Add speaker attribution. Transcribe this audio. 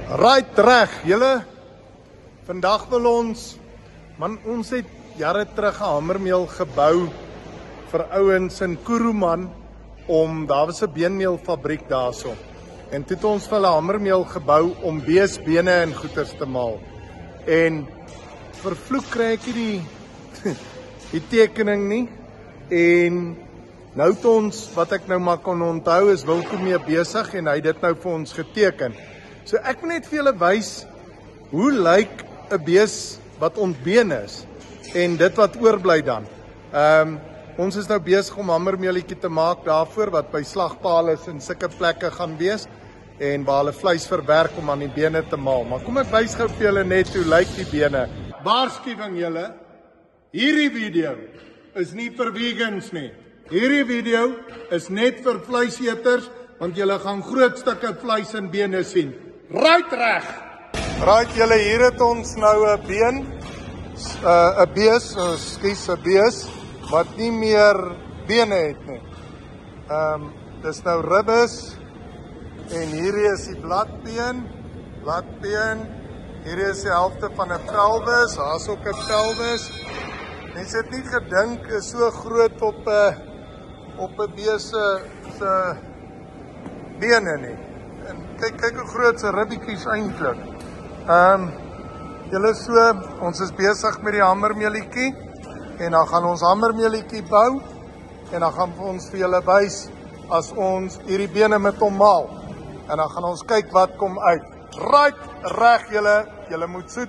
Speaker 1: Right reg, julle. Vandag wil ons het jare terug 'n hamermeel gebou vir ouens in Kuruman daar was 'n beenmeelfabriek daarso. En toe het ons vir hulle hamermeel gebou om beesbene en goeters te maal. En vervloek kry ek die tekening nie. En nou het ons, wat ek nou maar kon onthou, is Wilco mee besig en hy het dit nou vir ons geteken. So ek wil net vir julle wys hoe lyk 'n bees wat ontbeen is en dit wat oorbly dan. Ons is nou besig om hamermeelietjie te maak daarvoor wat by slagpale en sulke plekke gaan wees en waar hulle vleis verwerk om aan die bene te maal. Maar kom ek wys gou vir julle net hoe lyk die bene. Waarskuwing julle, hierdie video is nie vir vegans nie. Hierdie video is net vir vleiseters want julle gaan groot stukke vleis en bene sien. Right reg. Right julle, hier het ons nou 'n been, 'n bees wat nie meer bene het nie. Dis nou ribbes en hierdie is die bladbeen. Hierdie is die helfte van 'n pelvis, daar's ook 'n pelvis. Mense het nie gedink is so groot op 'n bees se bene nie. En kyk hoe groot se ribbietjies eintlik. Julle ons is besig met die hamermeelietjie en dan gaan ons hamermeelietjie bou en dan gaan ons vir julle wys as ons hierdie bene met hom maal en dan gaan ons kyk wat kom uit. Right reg julle moet soet